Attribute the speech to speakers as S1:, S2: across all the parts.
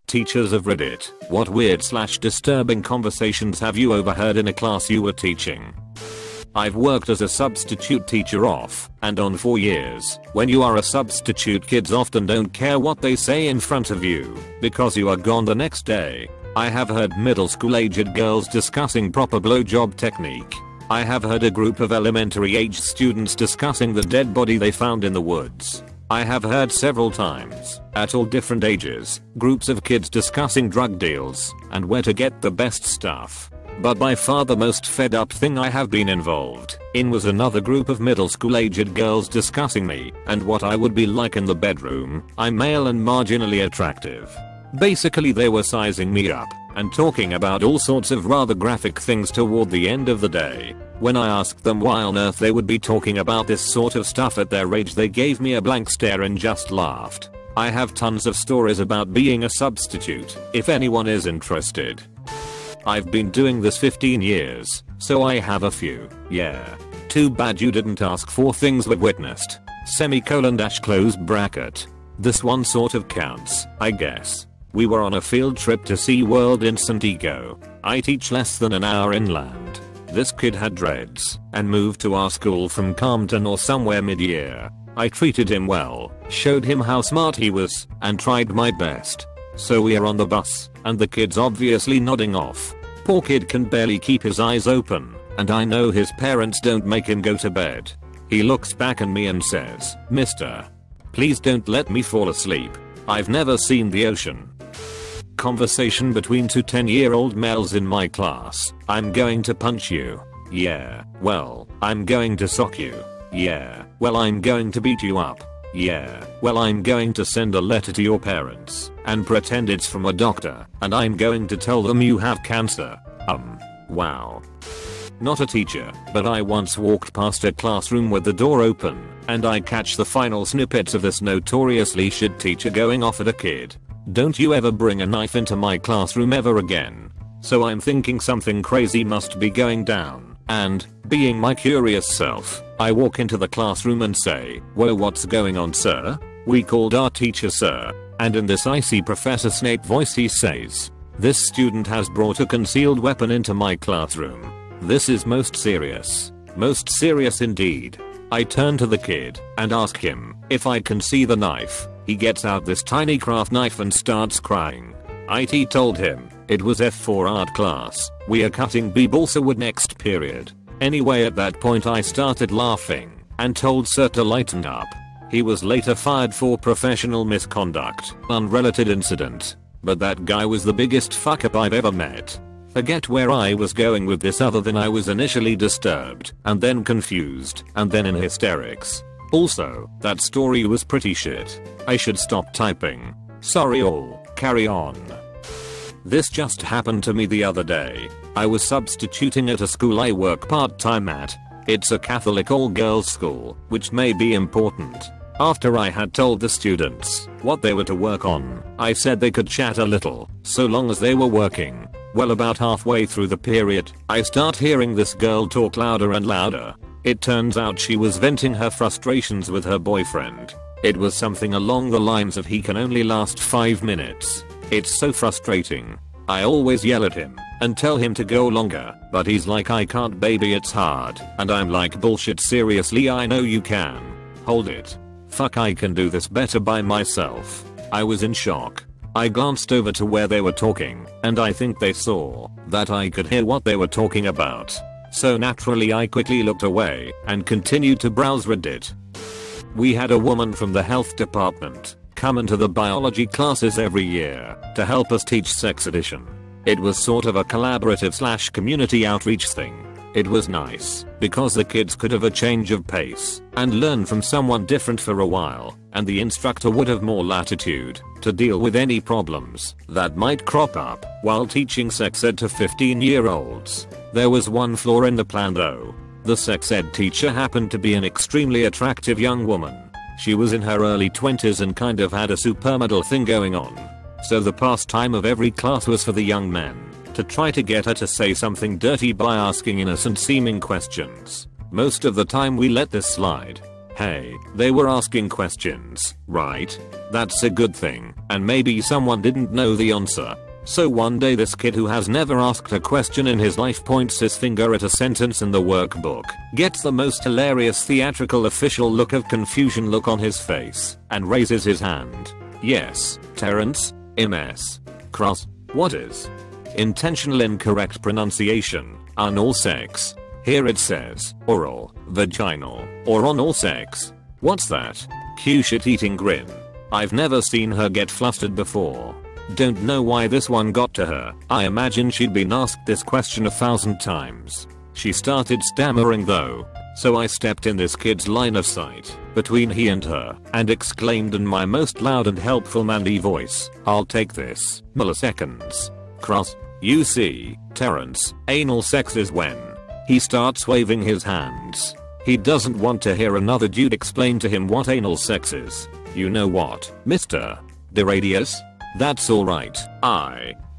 S1: Teachers of Reddit, what weird/disturbing conversations have you overheard in a class you were teaching? I've worked as a substitute teacher off and on for years. When you are a substitute, kids often don't care what they say in front of you because you are gone the next day. I have heard middle school aged girls discussing proper blowjob technique. I have heard a group of elementary age students discussing the dead body they found in the woods. I have heard several times, at all different ages, groups of kids discussing drug deals and where to get the best stuff. But by far the most fed up thing I have been involved in was another group of middle school aged girls discussing me and what I would be like in the bedroom. I'm male and marginally attractive. Basically they were sizing me up and talking about all sorts of rather graphic things toward the end of the day. When I asked them why on earth they would be talking about this sort of stuff at their age, they gave me a blank stare and just laughed. I have tons of stories about being a substitute, if anyone is interested. I've been doing this 15 years, so I have a few. Yeah. Too bad you didn't ask for things we've witnessed. Close bracket. This one sort of counts, I guess. We were on a field trip to SeaWorld in San Diego. I teach less than an hour inland. This kid had dreads and moved to our school from Compton or somewhere mid-year. I treated him well, showed him how smart he was, and tried my best. So we are on the bus, and the kid's obviously nodding off. Poor kid can barely keep his eyes open, and I know his parents don't make him go to bed. He looks back at me and says, "Mister, please don't let me fall asleep. I've never seen the ocean." Conversation between two 10-year-old males in my class. "I'm going to punch you." "Yeah. Well, I'm going to sock you." "Yeah. Well, I'm going to beat you up." "Yeah. Well, I'm going to send a letter to your parents and pretend it's from a doctor, and I'm going to tell them you have cancer." Wow. Not a teacher, but I once walked past a classroom with the door open, and I catch the final snippets of this notoriously shit teacher going off at a kid. "Don't you ever bring a knife into my classroom ever again." So I'm thinking something crazy must be going down, and, being my curious self, I walk into the classroom and say, "Whoa, what's going on, sir?" "We called our teacher, sir." And in this icy Professor Snape voice he says, "This student has brought a concealed weapon into my classroom. This is most serious. Most serious indeed." I turn to the kid and ask him if I can see the knife. He gets out this tiny craft knife and starts crying. IT told him it was F4 art class. We are cutting b-balsa wood next period. Anyway, at that point I started laughing and told sir to lighten up. He was later fired for professional misconduct. Unrelated incident. But that guy was the biggest fuck up I've ever met. Forget where I was going with this other than I was initially disturbed, and then confused, and then in hysterics. Also, that story was pretty shit. I should stop typing. Sorry all, carry on. This just happened to me the other day. I was substituting at a school I work part-time at. It's a Catholic all-girls school, which may be important. After I had told the students what they were to work on, I said they could chat a little, so long as they were working. Well, about halfway through the period, I start hearing this girl talk louder and louder. It turns out she was venting her frustrations with her boyfriend. It was something along the lines of "he can only last 5 minutes. It's so frustrating. I always yell at him and tell him to go longer, but he's like, 'I can't baby, it's hard.' And I'm like, bullshit, seriously, I know you can. Hold it. Fuck, I can do this better by myself." I was in shock. I glanced over to where they were talking, and I think they saw that I could hear what they were talking about. So naturally I quickly looked away and continued to browse Reddit. We had a woman from the health department come into the biology classes every year to help us teach sex edition. It was sort of a collaborative / community outreach thing. It was nice because the kids could have a change of pace and learn from someone different for a while, and the instructor would have more latitude to deal with any problems that might crop up while teaching sex ed to 15-year-olds. There was one flaw in the plan though. The sex ed teacher happened to be an extremely attractive young woman. She was in her early 20s and kind of had a supermodel thing going on. So the pastime of every class was for the young men to try to get her to say something dirty by asking innocent seeming questions. Most of the time we let this slide. Hey, they were asking questions, right? That's a good thing, and maybe someone didn't know the answer. So one day this kid who has never asked a question in his life points his finger at a sentence in the workbook, gets the most hilarious theatrical official look of confusion look on his face, and raises his hand. Yes, Terrence, MS. Cross. What is? Intentional incorrect pronunciation, anal sex. Here it says, oral, vaginal, or anal sex. What's that? Cue shit eating grin. I've never seen her get flustered before. Don't know why this one got to her. I imagine she'd been asked this question 1,000 times. She started stammering though, so I stepped in this kid's line of sight, between he and her, and exclaimed in my most loud and helpful manly voice, I'll take this. Milliseconds. Cross. You see, Terrence, anal sex is when he starts waving his hands. He doesn't want to hear another dude explain to him what anal sex is. You know what, Mr. DeRadius? That's alright,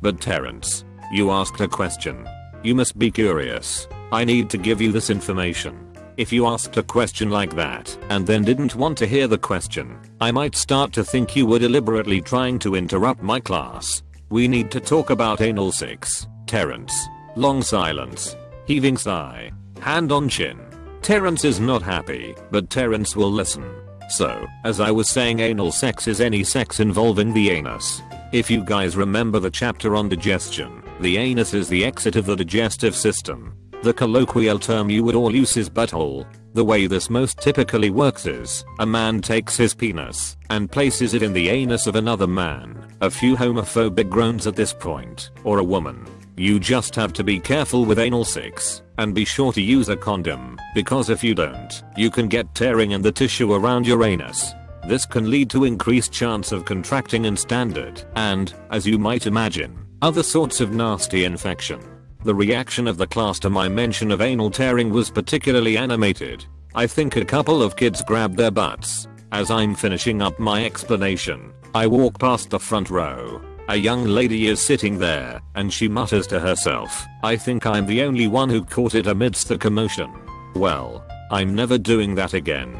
S1: but Terrence, you asked a question. You must be curious. I need to give you this information. If you asked a question like that and then didn't want to hear the question, I might start to think you were deliberately trying to interrupt my class. We need to talk about anal sex, Terrence. Long silence. Heaving sigh. Hand on chin. Terrence is not happy, but Terrence will listen. So, as I was saying, anal sex is any sex involving the anus. If you guys remember the chapter on digestion, the anus is the exit of the digestive system. The colloquial term you would all use is butthole. The way this most typically works is, a man takes his penis and places it in the anus of another man. A few homophobic groans at this point, or a woman. You just have to be careful with anal sex, and be sure to use a condom, because if you don't, you can get tearing in the tissue around your anus. This can lead to increased chance of contracting in standard, and, as you might imagine, other sorts of nasty infection. The reaction of the class to my mention of anal tearing was particularly animated. I think a couple of kids grabbed their butts. As I'm finishing up my explanation, I walk past the front row. A young lady is sitting there, and she mutters to herself, I think I'm the only one who caught it amidst the commotion. Well, I'm never doing that again.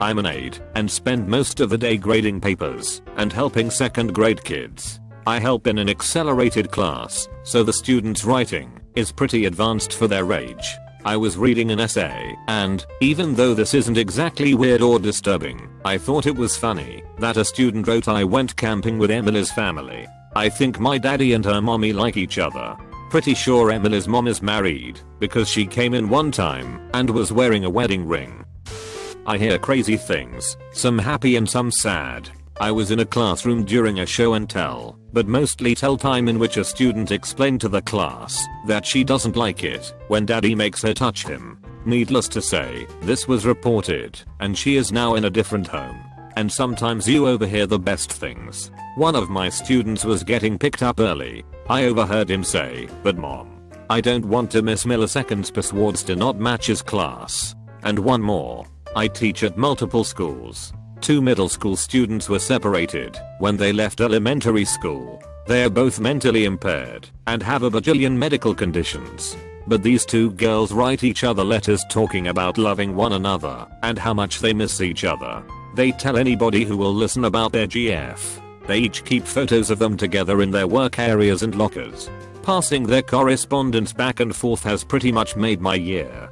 S1: I'm an aide, and spend most of the day grading papers, and helping second grade kids. I help in an accelerated class, so the student's writing is pretty advanced for their age. I was reading an essay, and, even though this isn't exactly weird or disturbing, I thought it was funny that a student wrote I went camping with Emily's family. I think my daddy and her mommy like each other. Pretty sure Emily's mom is married, because she came in one time and was wearing a wedding ring. I hear crazy things, some happy and some sad. I was in a classroom during a show and tell, but mostly tell time in which a student explained to the class that she doesn't like it when daddy makes her touch him. Needless to say, this was reported, and she is now in a different home. And sometimes you overhear the best things. One of my students was getting picked up early. I overheard him say, but mom, I don't want to miss milliseconds passwords do not match his class. And one more. I teach at multiple schools. 2 middle school students were separated when they left elementary school. They are both mentally impaired and have a bajillion medical conditions. But these 2 girls write each other letters talking about loving one another and how much they miss each other. They tell anybody who will listen about their GF. They each keep photos of them together in their work areas and lockers. Passing their correspondence back and forth has pretty much made my year.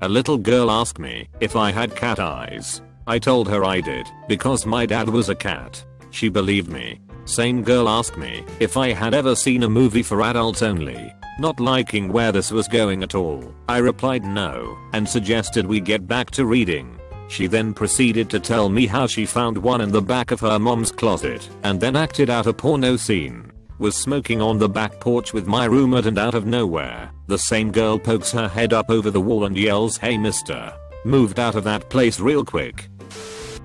S1: A little girl asked me if I had cat eyes. I told her I did, because my dad was a cat. She believed me. Same girl asked me if I had ever seen a movie for adults only. Not liking where this was going at all, I replied no, and suggested we get back to reading. She then proceeded to tell me how she found one in the back of her mom's closet, and then acted out a porno scene. Was smoking on the back porch with my roommate, and out of nowhere, the same girl pokes her head up over the wall and yells, "Hey mister, moved out of that place real quick."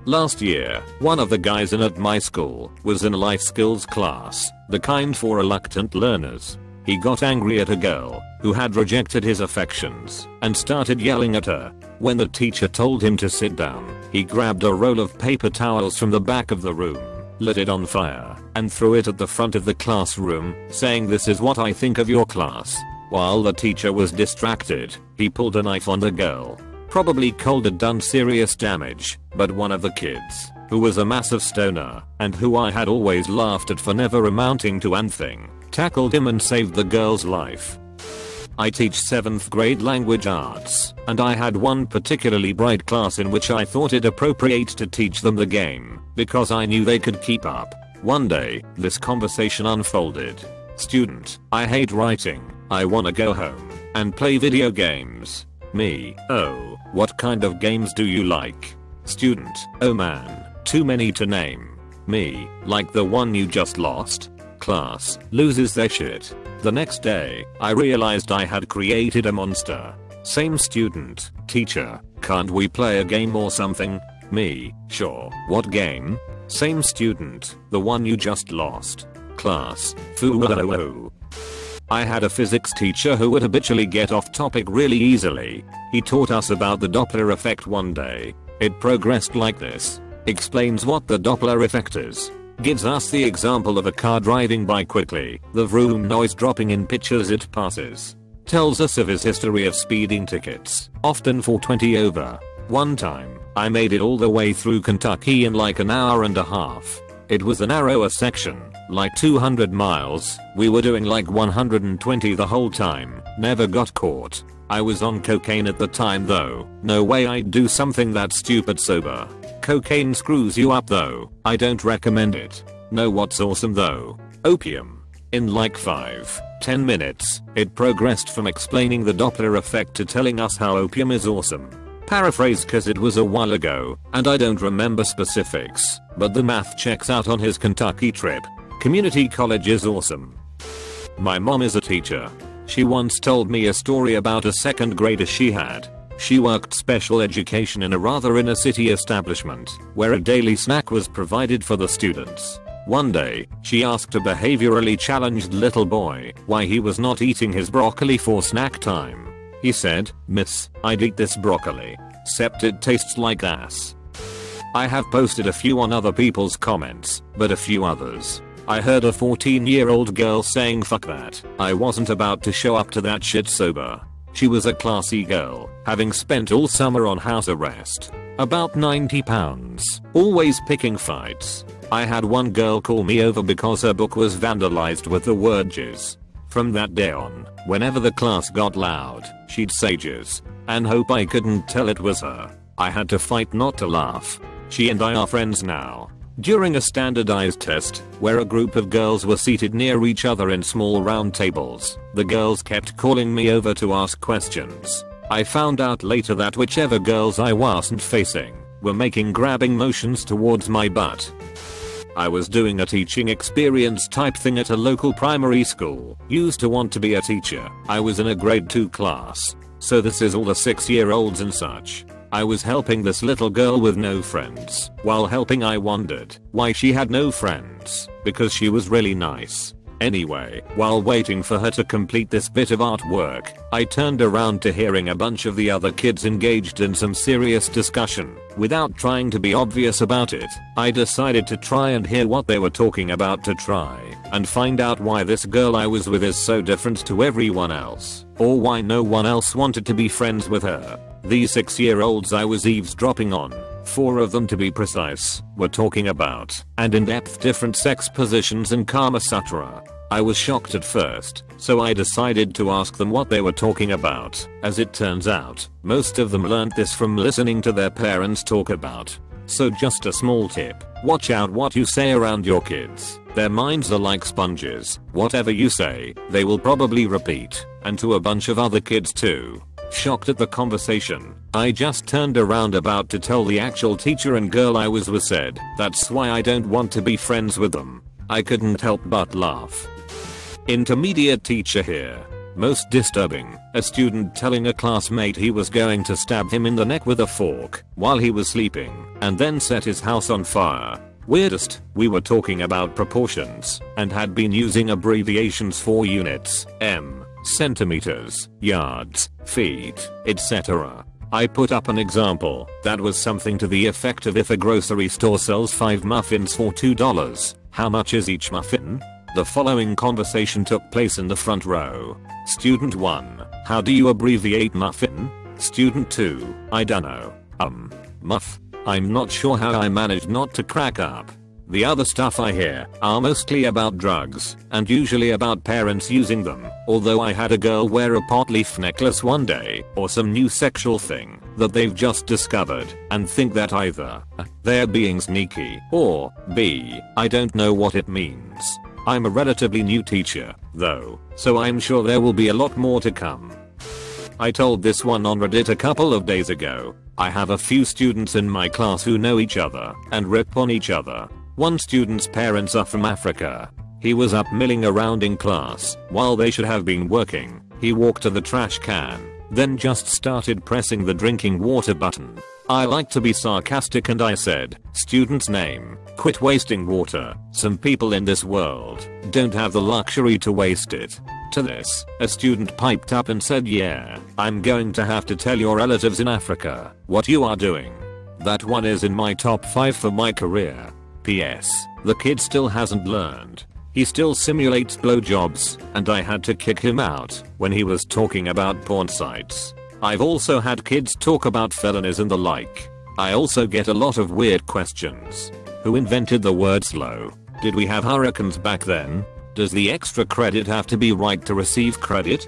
S1: Last year, one of the guys in at my school was in a life skills class, the kind for reluctant learners. He got angry at a girl who had rejected his affections and started yelling at her. When the teacher told him to sit down, he grabbed a roll of paper towels from the back of the room, lit it on fire, and threw it at the front of the classroom, saying, "This is what I think of your class." While the teacher was distracted, he pulled a knife on the girl. Probably cold had done serious damage, but one of the kids, who was a massive stoner, and who I had always laughed at for never amounting to anything, tackled him and saved the girl's life. I teach 7th grade language arts, and I had one particularly bright class in which I thought it appropriate to teach them the game, because I knew they could keep up. One day, this conversation unfolded. Student, I hate writing, I wanna go home and play video games. Me, oh, what kind of games do you like? Student, oh man, too many to name. Me, like the one you just lost? Class, loses their shit. The next day, I realized I had created a monster. Same student, teacher, can't we play a game or something? Me, sure, what game? Same student, the one you just lost. Class, foo. I had a physics teacher who would habitually get off topic really easily. He taught us about the Doppler effect one day. It progressed like this. Explains what the Doppler effect is. Gives us the example of a car driving by quickly, the vroom noise dropping in pitch as it passes. Tells us of his history of speeding tickets, often for 20 over. One time, I made it all the way through Kentucky in like an hour and a half. It was a narrower section, like 200 miles, we were doing like 120 the whole time, never got caught. I was on cocaine at the time though, no way I'd do something that stupid sober. Cocaine screws you up though, I don't recommend it. Know what's awesome though? Opium. In like 5-10 minutes, it progressed from explaining the Doppler effect to telling us how opium is awesome. Paraphrase cause it was a while ago, and I don't remember specifics, but the math checks out on his Kentucky trip. Community college is awesome. My mom is a teacher. She once told me a story about a 2nd grader she had. She worked special education in a rather inner city establishment, where a daily snack was provided for the students. One day, she asked a behaviorally challenged little boy why he was not eating his broccoli for snack time. He said, "Miss, I'd eat this broccoli, except it tastes like ass." I have posted a few on other people's comments, but a few others. I heard a 14-year-old girl saying fuck that, I wasn't about to show up to that shit sober. She was a classy girl, having spent all summer on house arrest. About 90 pounds, always picking fights. I had one girl call me over because her book was vandalized with the word jizz. From that day on, whenever the class got loud, she'd say jizz, and hope I couldn't tell it was her. I had to fight not to laugh. She and I are friends now. During a standardized test, where a group of girls were seated near each other in small round tables, the girls kept calling me over to ask questions. I found out later that whichever girls I wasn't facing were making grabbing motions towards my butt. I was doing a teaching experience type thing at a local primary school. Used to want to be a teacher. I was in a grade 2 class. So this is all the 6-year-olds and such. I was helping this little girl with no friends. While helping I wondered why she had no friends. Because she was really nice. Anyway, while waiting for her to complete this bit of artwork, I turned around to hearing a bunch of the other kids engaged in some serious discussion. Without trying to be obvious about it, I decided to try and hear what they were talking about to try and find out why this girl I was with is so different to everyone else, or why no one else wanted to be friends with her. These 6-year-olds I was eavesdropping on, 4 of them to be precise, were talking about, and in-depth different sex positions and Kama Sutra. I was shocked at first, so I decided to ask them what they were talking about. As it turns out, most of them learned this from listening to their parents talk about. So just a small tip, watch out what you say around your kids. Their minds are like sponges. Whatever you say, they will probably repeat, and to a bunch of other kids too. Shocked at the conversation, I just turned around about to tell the actual teacher and girl I was with said, "That's why I don't want to be friends with them." I couldn't help but laugh. Intermediate teacher here. Most disturbing, a student telling a classmate he was going to stab him in the neck with a fork while he was sleeping and then set his house on fire. Weirdest, we were talking about proportions and had been using abbreviations for units, centimeters, yards, feet, etc. I put up an example that was something to the effect of if a grocery store sells 5 muffins for $2, how much is each muffin? The following conversation took place in the front row. Student 1, how do you abbreviate muffin? Student 2, I dunno. Muff. I'm not sure how I managed not to crack up. The other stuff I hear are mostly about drugs and usually about parents using them, although I had a girl wear a pot leaf necklace one day or some new sexual thing that they've just discovered and think that either they're being sneaky or B, I don't know what it means. I'm a relatively new teacher though, so I'm sure there will be a lot more to come. I told this one on Reddit a couple of days ago. I have a few students in my class who know each other and rip on each other. One student's parents are from Africa. He was up milling around in class while they should have been working. He walked to the trash can, then just started pressing the drinking water button. I like to be sarcastic and I said, "Student's name, quit wasting water. Some people in this world don't have the luxury to waste it." To this, a student piped up and said, "Yeah, I'm going to have to tell your relatives in Africa what you are doing. That one is in my top 5 for my career." PS. The kid still hasn't learned. He still simulates blowjobs, and I had to kick him out when he was talking about porn sites. I've also had kids talk about felonies and the like. I also get a lot of weird questions. Who invented the word slow? Did we have hurricanes back then? Does the extra credit have to be right to receive credit?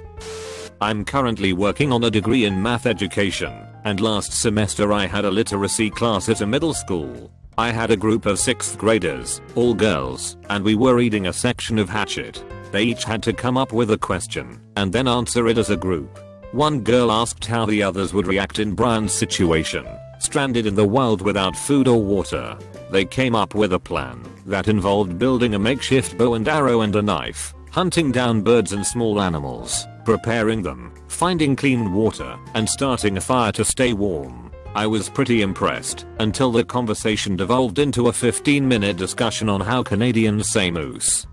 S1: I'm currently working on a degree in math education, and last semester I had a literacy class at a middle school. I had a group of 6th graders, all girls, and we were reading a section of Hatchet. They each had to come up with a question and then answer it as a group. One girl asked how the others would react in Brian's situation, stranded in the wild without food or water. They came up with a plan that involved building a makeshift bow and arrow and a knife, hunting down birds and small animals, preparing them, finding clean water, and starting a fire to stay warm. I was pretty impressed until the conversation devolved into a 15-minute discussion on how Canadians say moose.